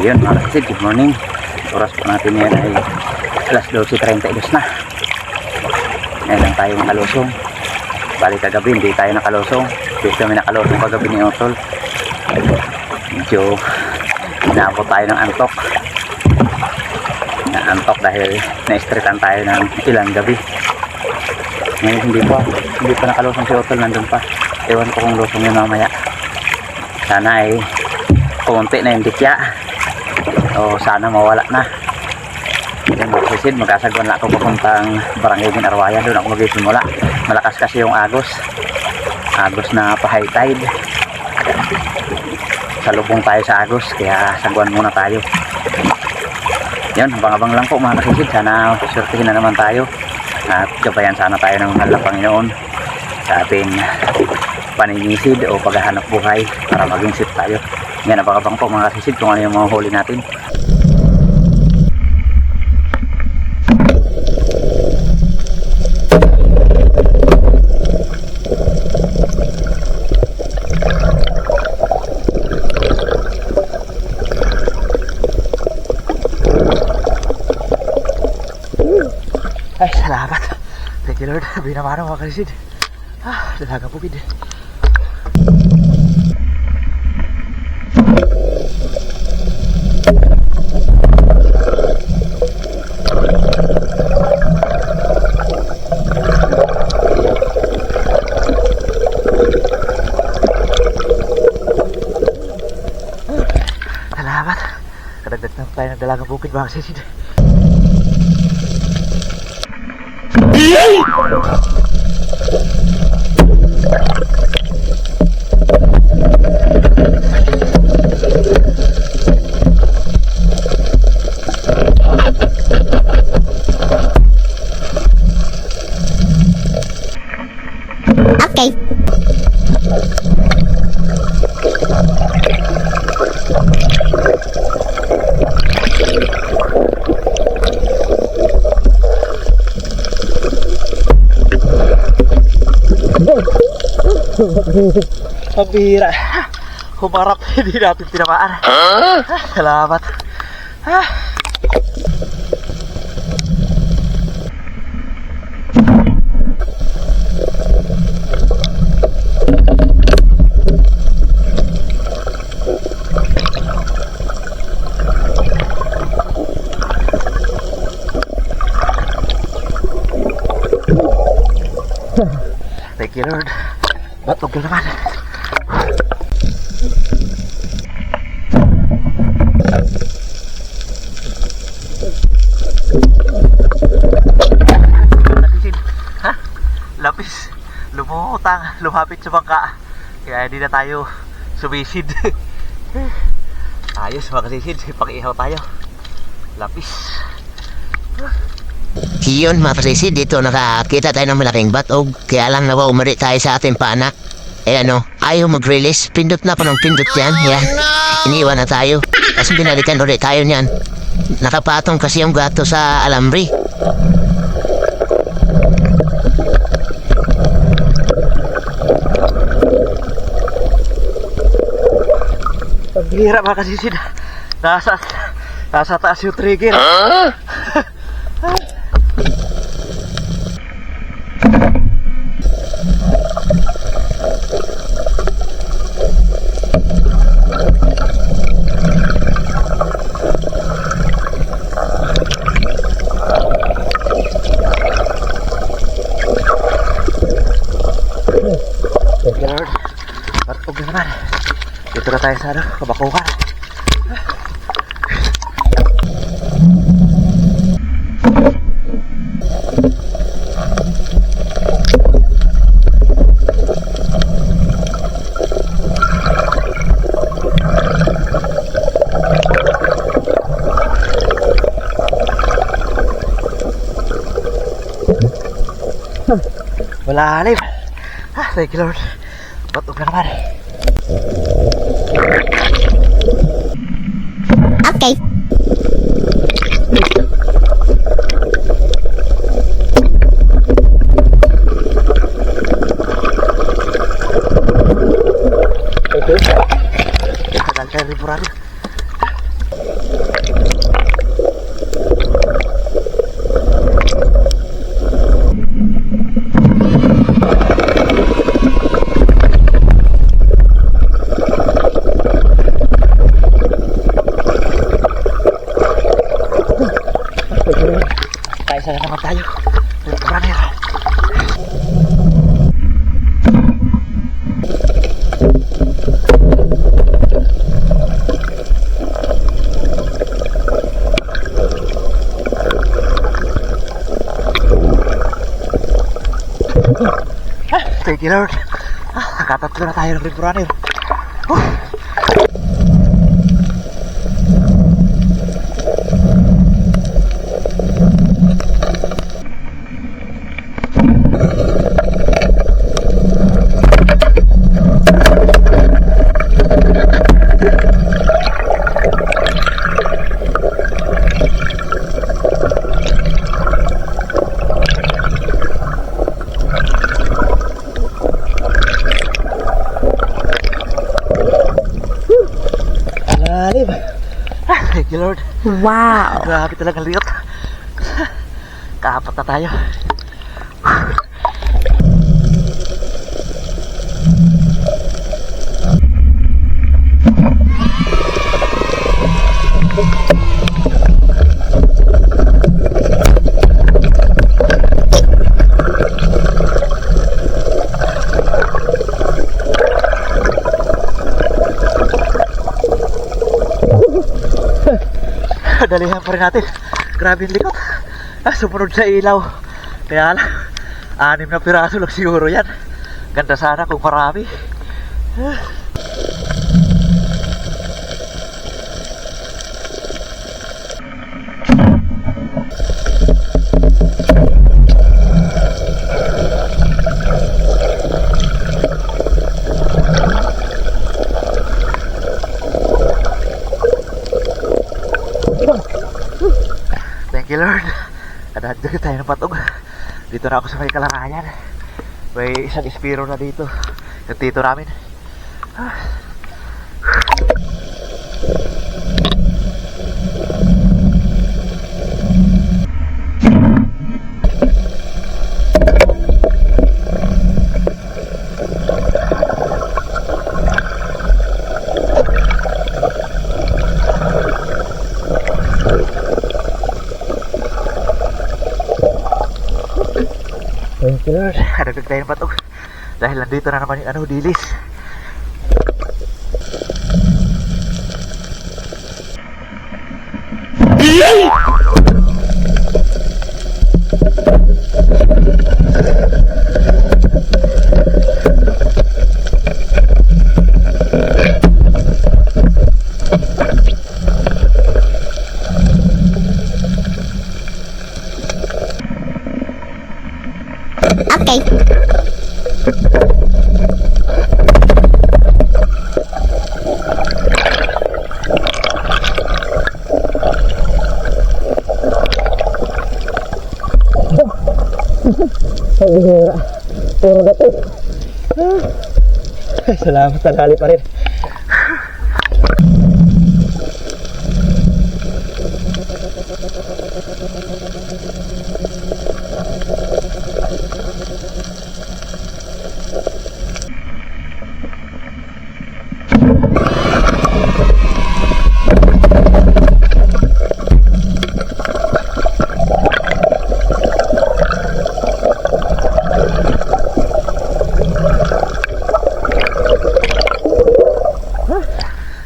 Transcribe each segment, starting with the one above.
yun mga kasid, good morning. Oras po natin yan ay alas 12:32 na. Ngayon lang tayo nakalusong. Bali kagabi hindi tayo nakalusong. Hindi kami nakalusong kagabi ni Otol. Medyo inaabot tayo ng antok. Naantok dahil na-streetan tayo ng ilang gabi. Ngayon hindi pa nakalusong si Otol, nandun pa. Ewan ko kung lusong yun mamaya. Sana ay kumunti na yung dikya o sana mawala na. Yan mga kasid, magkasagwan na ako papuntang Barangay Ginarwaya. Doon ako magsisimula. Malakas kasi yung agos na pa-high tide. Salubong tayo sa agos, kaya sagwan muna tayo. Yan, abang-abang lang po mga kasid. Sana surtihin na naman tayo at gabayan sana tayo ng mahal na Panginoon sa ating paninisid o paghahanap buhay para maging safe tayo. Yan, abang-abang po mga kasid kung ano yung mga huli natin. Ay, salamat. Thank you Lord. Binamano mga kasid. Dalagang bukid. Salamat. Kadagdag na tayo ng dalagang bukid mga kasid. Okay. Ang bihira. Humarap, hindi natin tinamaan. Salamat. Thank you Lord. Batog na naman. Ha? Lapis. Lumutang. Lumapit sa bangka. Kaya hindi na tayo sumisid. Ayos mga kasisid. Pag-ihaw tayo. Lapis. Yun mga kasid, dito nakakita tayo ng malaking batog. Kaya lang nawa umari tayo sa ating pana. Ayaw mag-release. Pindot na pa ng pindot yan. Yan. Iniwan na tayo. Tapos binalikan ulit tayo niyan. Nakapatong kasi yung gato sa alambre. Paghihirap mga kasisid. Nasa taas yung trigger. Lord, matog na naman. Dito na tayo sa kabakuhan. Wala alim. Thank you Lord. Matog na naman. Okay. Tagal tayo liburan. Thank you, Lord. Nakatatlo na tayo ng River Runner. Lalim. Thank you, Lord. Wow. Grabe talagang liot. Kaapat na tayo. Dalihan pa rin natin. Grabe yung likot. Sumunod sa ilaw. Kaya lang, 6 na piraso lang siguro yan. Ganda sana kung marami. Thank you, Lord. Kadadagdag tayo ng patog. Dito na ako sa may kalangayan. May isang espiro na dito. Yung tito namin. Thank you, Lord. Kadagdag tayo ng patog. Dahil nandito na naman yung dilis. Salamat, tanghali pa rin.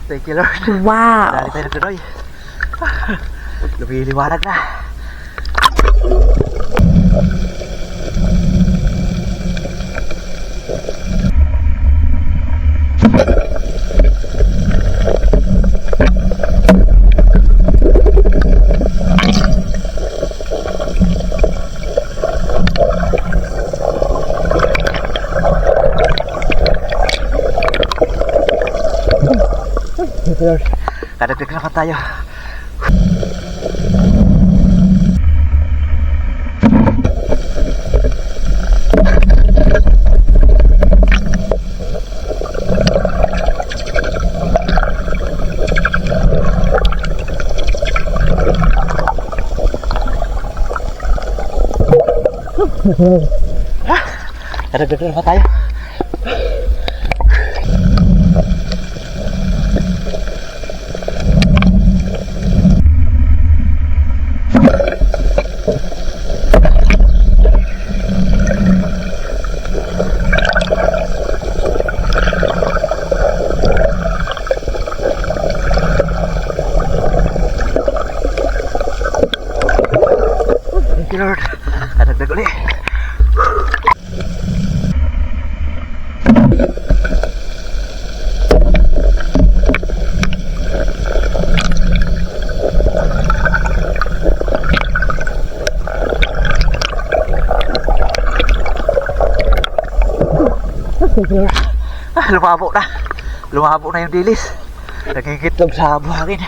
Thank you, Lord. Wow. Dali tayo ng tuloy. Lumiliwanag na. Lord, kadagdag naman tayo. Kadagdag naman tayo. Thank you, Lord. Kadagdag ulit. Lumabo na. Lumabo na yung dilis. Nangingitlog sa buhangin.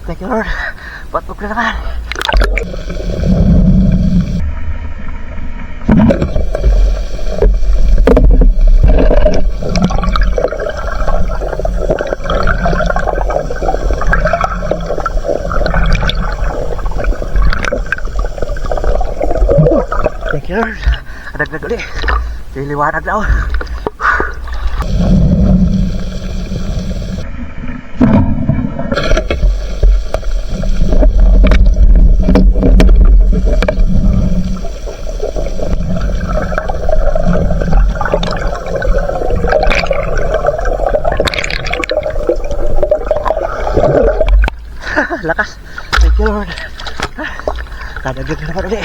Thank you, Lord. Patpog na naman. Thank you, Lord. Adagdag ulit. Liliwanag na ako. Lakas. Thank you, Lord. Kadagdag na naman ulit.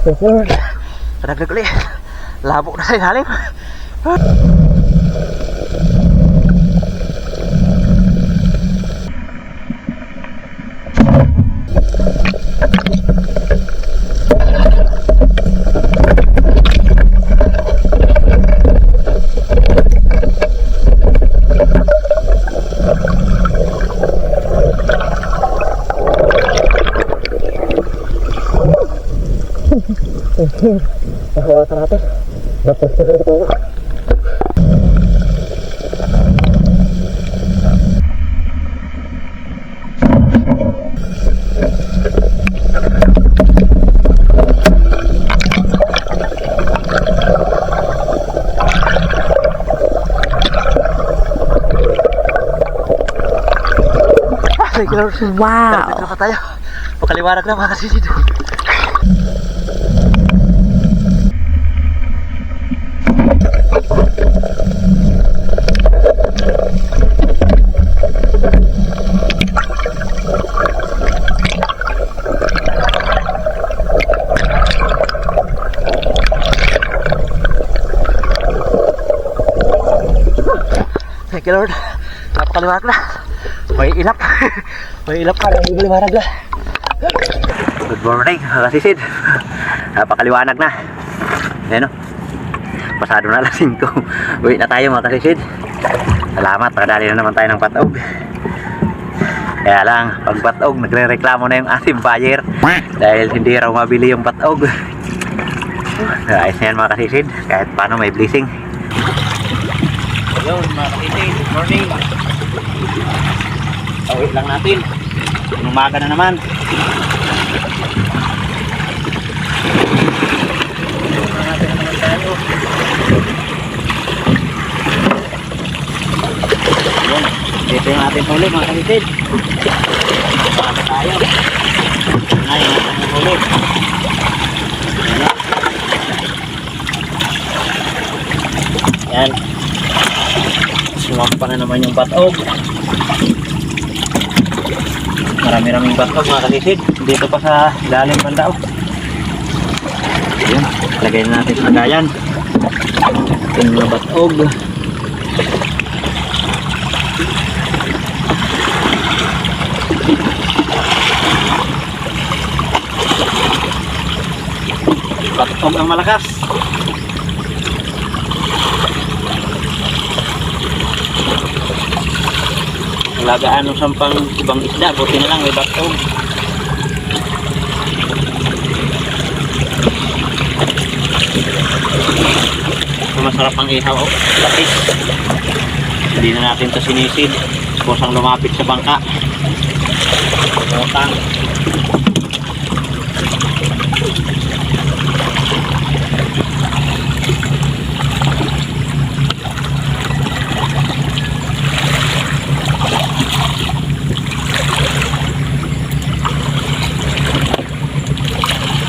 Thank you, Lord. Kadagdag ulit. Labo na sa ilalim. Nakuha natin. Dapat na ito. Wow. Dito pa tayo. Pakaliwanag na mga kasisid. Thank you, Lord. Napakaliwanag na. May ilap. May ilap pa lang liwanag na. Good morning mga kasisid. Napakaliwanag na. Ayan o. Pasado na alas 5. Uwi na tayo mga kasisid. Salamat, nakadali na naman tayo ng patog. Kaya lang, pag patog, nagre-reklamo na yung ating buyer dahil hindi raw mabili yung patog. Ayos na yan mga kasisid. Kahit paano may blessing. Ayun mga kasisid, good morning. Uwi lang natin. Umaga na naman. Dito yung ating huli mga kasisid. Umaga tayo. Ngayon natin yung huli. Yan. Sumampa na naman yung batog. Marami-raming batog mga kasisid. Dito pa sa lalim banda. Yun, lagay na natin sa lagayan. Yung mga batog. Batog ang malakas. Lagaan ng sampang ibang isda, buti na lang may batog. masarap ang ihaw. Oh, lapis. Hindi na natin ito sinisid. Kusang lumapit sa bangka. Utang.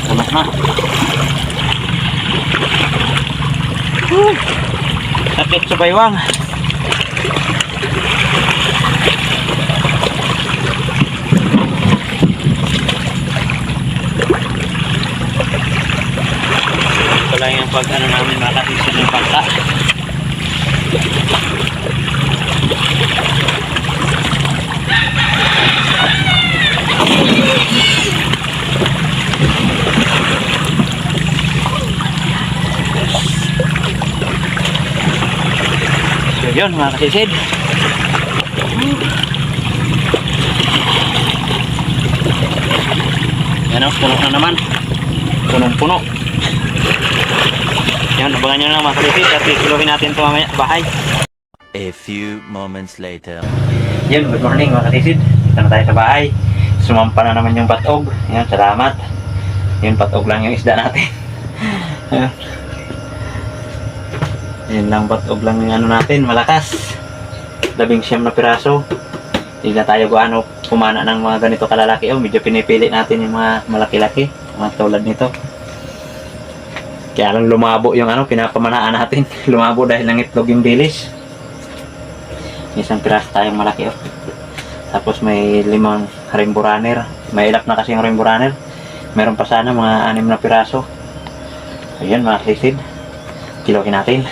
Tamas na. Sakit sa baywang. Ito lang yung pag ano namin makatisin ng bangka. So yun mga kasisid. Yan o, puno na naman. Punong-puno. Yan, abangan nyo lang mga kasisid at ikiluhin natin ito mamaya bahay. A few moments later. Yan, good morning mga kasisid. Dito na tayo sa bahay. Sumampa na naman yung batog. Yan, salamat. Yun, batog lang yung isda natin. Yan. Yan lang, batog lang yung ano natin, malakas. 19 na piraso. Hindi na tayo gaano pumana ng mga ganito kalalaki. Oh, medyo pinipili natin yung mga malaki-laki. Mga tulad nito. Kaya lang lumabo yung ano, pinapamanaan natin. Lumabo dahil ng itlog yung bilis. Isang piraso tayong malaki. Oh. Tapos may 5 rainbow runner. May ilap na kasi yung rainbow runner. Meron pa sana mga 6 na piraso. Ayan mga kasisid. Kilokin natin.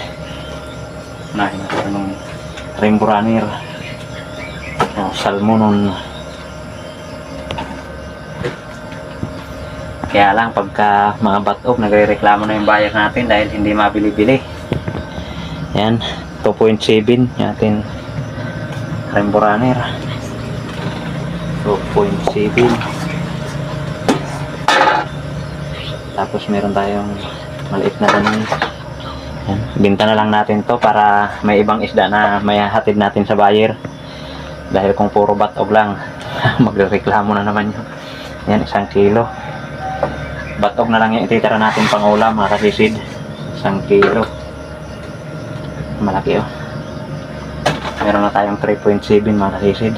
Unahin natin ng rainbow runner. Salmonon. Kaya lang pagka mga batok nagre-reklamo na yung buyer natin dahil hindi mabili-bili. Yan, 2.7 natin rainbow runner. 2.7. Tapos meron tayong maliit na ganun. Yan, binta na lang natin to para may ibang isda na may hatid natin sa buyer. Dahil kung puro batog lang magrereklamo na naman yun. Yan, 1 kilo. Batog na lang yung ititira natin pang ulam mga kasisid. 1 kilo. Malaki oh. Meron na tayong 3.7 mga kasisid.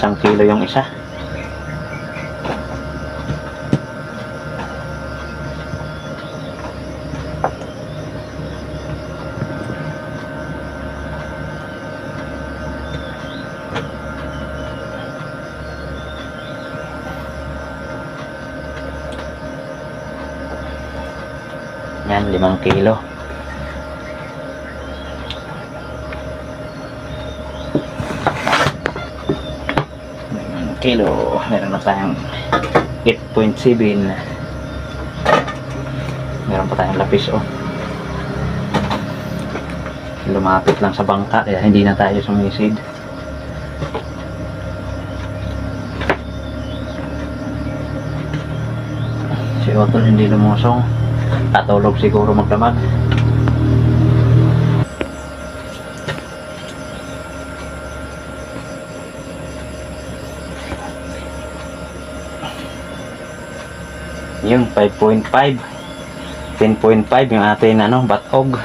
1 kilo yung isa. Yan, 5 kilo. Kilo. Meron na tayong 8.7. Meron pa tayong lapis oh. Lumapit lang sa bangka kaya hindi na tayo sumisid. Si Otol hindi lumusong. Katulog siguro magdamag. Yung 5.5 10.5 yung atin ano, batog.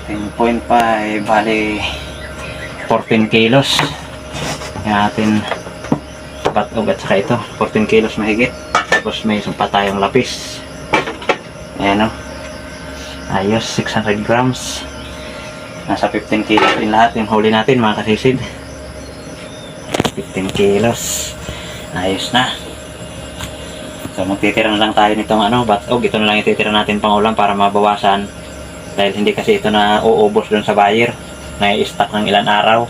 10.5 bali 14 kilos yung atin batog at saka ito 14 kilos mahigit. Tapos may isang pa tayong lapis. Ayan o. Ayos, 600 grams. Nasa 15 kilos din lahat yung huli natin mga kasisid. 15 kilos. Ayos na. So magtitira na lang tayo nitong ano, batog. Ito na lang ititira natin pang ulam para mabawasan. Dahil hindi kasi ito na uubos dun sa buyer. Na-i-stock ng ilan araw.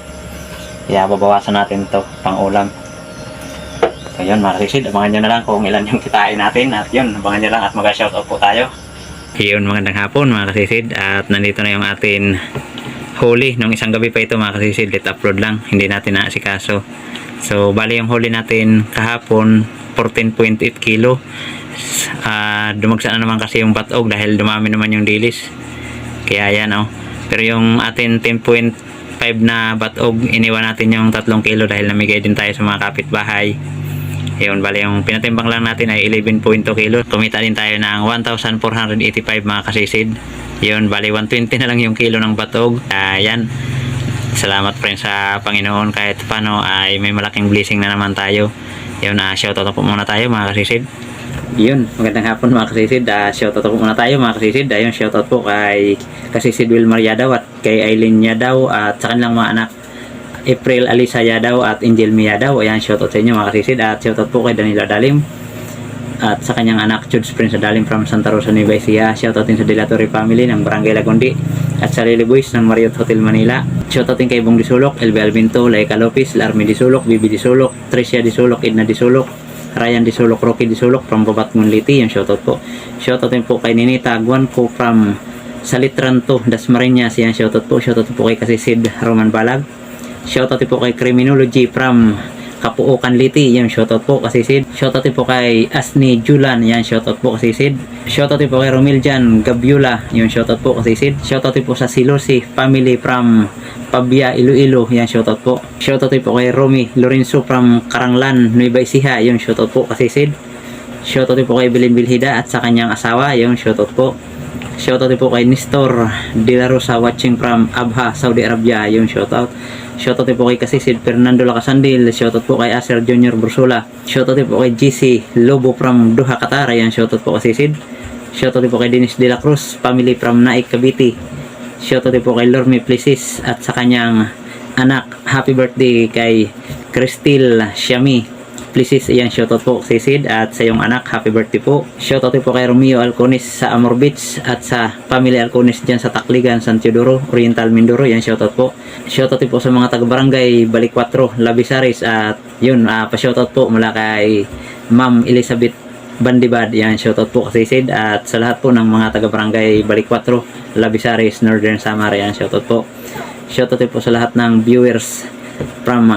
Kaya babawasan natin ito pang ulam. So yun mga kasisid, abangan nyo na lang kung ilan yung kitain natin. At yun, abangan nyo lang at mag-shoutout po tayo. Yun, magandang hapon mga kasisid. At nandito na yung atin huli. Nung isang gabi pa ito mga kasisid, let upload lang. Hindi natin naasikaso. So bali yung huli natin kahapon 14.8 kilo. Dumagsa na naman kasi yung batog dahil dumami naman yung dilis. Kaya yan oh. Pero yung atin 10.5 na batog, iniwan natin yung 3 kilo dahil namigay din tayo sa mga kapitbahay. Yun, bali yung pinatimbang lang natin ay 11.2 kilo. Kumita din tayo ng 1,485 mga kasisid. Yun, bali 120 na lang yung kilo ng batog. Yan. Salamat pa rin sa Panginoon kahit paano ay may malaking blessing na naman tayo. Yun, shoutout po muna tayo mga kasisid. Yun, magandang hapon mga kasisid. Shoutout po muna tayo mga kasisid. Ayun, shoutout po kay Kasisid Wilmar Yadaw at kay Aileen Yadaw at sa kanilang mga anak April Alisa Yadaw at Angel Mia Yadaw. Ayan, shoutout sa inyo mga kasisid. At shoutout po kay Danilo Dalim at sa kanyang anak Judes Prince Dalim from Santa Rosa, Nueva Ecija. Shoutout din sa Dilatori family ng Barangay Lagundi at sa Lily Boys ng Marriott Hotel Manila. Shoutout din kay Bong Disulok, LB Albinto, Laika Lopez, Larmy Disulok, Bibi Disulok, Tricia Disulok, Edna Disulok, Ryan Disulok, Rocky Disulok from Babatngon Liti. Yung shoutout po. Shoutout din po kay Ninita Aguan ko from Salitranto, Dasmariñas. Yan, shoutout po. Shoutout po kay Kasisid Roman Balag. Shoutout po kay Criminology from Kapuukan Liti. Yan, shoutout po Kasisid. Shoutout po kay Asni Julan. Yan, shoutout po Kasisid. Shoutout po kay Romiljan Gabiula. Yan, shoutout po Kasisid. Shoutout po sa Silosi family from Pabia, Iloilo. Yan, shoutout po. Shoutout po kay Romy Lorenzo from Karanglan, Nueva Ecija. Yan, shoutout po Kasisid. Shoutout po kay Bilin Bilhida at sa kanyang asawa. Yan, shoutout po. Shoutout po kay Nestor De La Rosa watching from Abha, Saudi Arabia. Yung shoutout. Shoutout po kay Kasisid Fernando Lacasandil. Shoutout po kay Aser Junior Bursula. Shoutout po kay GC Lobo from Doha, Qatar. Yan, shoutout po Kasisid. Shoutout po kay Dennis De La Cruz family from Naik, Cavite. Shoutout po kay Lormi Plisis at sa kanyang anak. Happy birthday kay Cristil Siami Plisis. Ayan, shoutout po Kasisid at sa iyong anak, happy birthday po. Shoutout po kay Romeo Alconis sa Amor Beach at sa family Alconis dyan sa Takligan, San Teodoro, Oriental Mindoro. Yan, shoutout po. Shoutout po sa mga taga-barangay Balik 4, Labisaris at yun, pa-shoutout po mula kay Ma'am Elizabeth Bandibad. Yan, shoutout po Kasisid at sa lahat po ng mga taga-barangay Balik 4, Labisaris, Northern Samar. Yan, shoutout po. Shoutout po sa lahat ng viewers from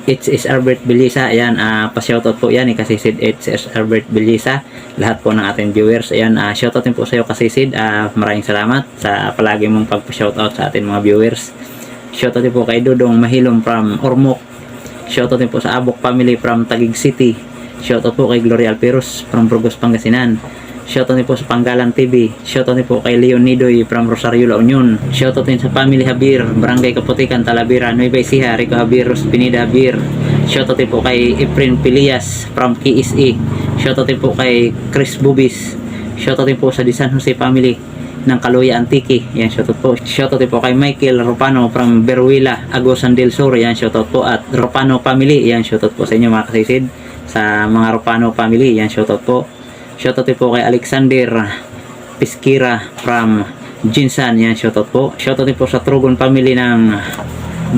HSR Albert Belisa. Ayan, pa-shoutout po yan kasi Kasisid HSR Albert Belisa, lahat po ng ating viewers. Ayan, shoutout din po sa iyo Kasisid. Maraming salamat sa palagi mong pagpa-shoutout sa ating mga viewers. Shoutout din po kay Dudong Mahilom from Ormoc. Shoutout din po sa Abok family from Taguig City. Shoutout po kay Gloria Alperos from Burgos, Pangasinan. Shoutout din po sa Panggalan TV. Shoutout din po kay Leon Nidoy from Rosario, La Union. Shoutout din sa family Habir, Barangay Kaputikan, Talavera, Nueva Ecija, Rico Habir, Pineda Habir. Shoutout din po kay Efren Pilias from KSE. Shoutout din po kay Chris Bubis. Shoutout din po sa Di San Jose family ng Kaluya Antique. Yan, shoutout po. Shoutout din po kay Michael Ropano from Beruila, Agosan del Sur. Yan, shoutout po. At Ropano family. Yan, shoutout po sa inyo mga Kasisid. Sa mga Ropano family. Yan, shoutout po. Shoutout po kay Alexander Piskira from Jinsan. Yan, shoutout po. Shoutout po sa Trugon family ng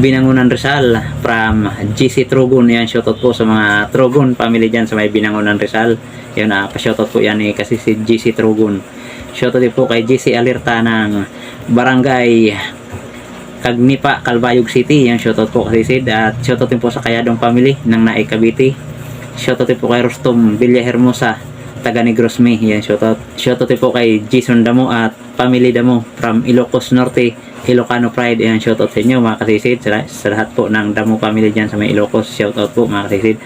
Binangunan Rizal from GC Trugon. Yan, shoutout po sa mga Trugon family dyan sa may Binangunan Rizal. Yan, pa-shoutout po yan kasi si GC Trugon. Shoutout po kay GC Alerta ng Barangay Kagnipa, Calbayog City. Yan, shoutout po kasi Sid. At shoutout po sa Kayadong family ng Naik, Cavite. Shoutout po kay Rostom Villa Hermosa, taga Negros May. Yan, shoutout po kay Jason Damo at family Damo from Ilocos Norte, Ilocano Pride. Yan, shoutout sa inyo mga kasisid, sa lahat po ng Damo family dyan sa may Ilocos. Shoutout po mga kasisid.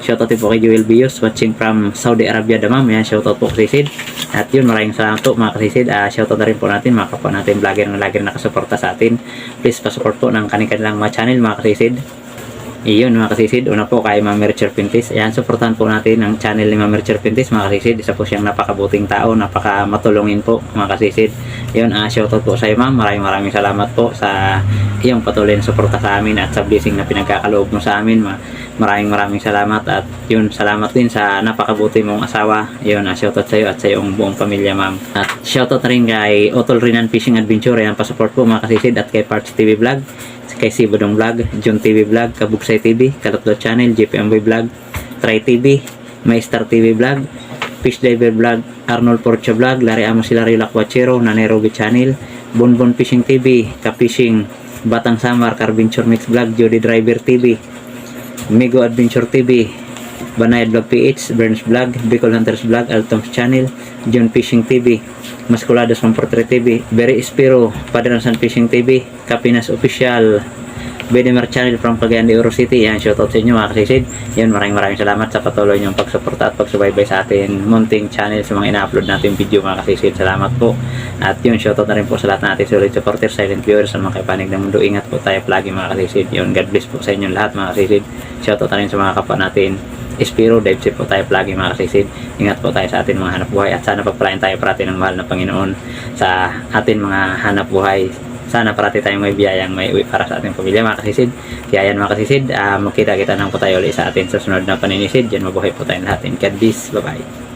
Shoutout po kay Joel Bios watching from Saudi Arabia, Damam. Yan, shoutout po kasisid. At yun, maraming salamat po mga kasisid. Shoutout na rin po natin mga kapwa natin vlogger na lagi nakasuporta sa atin. Please pasupport po ng kanilang mga channel mga kasisid. Iyon mga kasisid, una po kay Ma'am Mercher Pintis. Ayan, supportan po natin ang channel ni Ma'am Mercher Pintis mga kasisid. Isa po siyang napakabuting tao, napakamatulungin po mga kasisid. Iyon, shoutout po sa iyo ma'am. Maraming salamat po sa iyong patuloy na suporta sa amin at sa blessing na pinagkakaloob mo sa amin. Maraming salamat. At yun, salamat din sa napakabuti mong asawa. Iyon, shoutout sa iyo at sa iyong buong pamilya ma'am. At shoutout rin kay Otol Rinan Fishing Adventure. Ayan, pasupport po mga kasisid. At kay Parts TV Vlog, kay Sibodong Vlog, John TV Vlog, Kabugsay TV, Kalotlo Channel, JPMB Vlog, Try TV, Maestar TV Vlog, Fish Diver Vlog, Arnold Porcha Vlog, Larry Amos Hilario Lakwachero, Nanerobi Channel, Bonbon Fishing TV, Ka-Fishing, Batang Samar, Carventure Mix Vlog, Jody Driver TV, Migo Adventure TV, Banayad Vlog PH, Burns Vlog, Bicol Hunters Vlog, Altom's Channel, John Fishing TV, Masculados 143 TV, Berry Espiro, Padre San Fishing TV, Kapinas Official, Bedemar Channel from Cagayan de Oro City. Yan, shoutout sa inyo mga kasisid. Yan, maraming salamat sa patuloy niyong pagsuporta at pagsubaybay sa atin munting channel sa mga ina-upload natin video mga kasisid. Salamat po. At yun, shoutout na rin po sa lahat natin solid supporters, silent viewers, sa mga kaipanig ng mundo. Ingat po tayo palagi mga kasisid. Yun, God bless po sa inyong lahat mga kasisid. Shoutout na rin sa mga kapwa natin Espiro, dive safe po tayo palagi mga kasisid. Ingat po tayo sa atin mga hanap buhay at sana pagpalain tayo parati ng mahal na Panginoon sa atin mga hanap buhay. Sana parati tayong may biyayang may uwi para sa ating pamilya mga kasisid. Kaya yan mga kasisid, magkita-kita lang po tayo ulit sa atin sa sunod na paninisid. Diyan mabuhay po tayong lahat. God bless. Bye bye.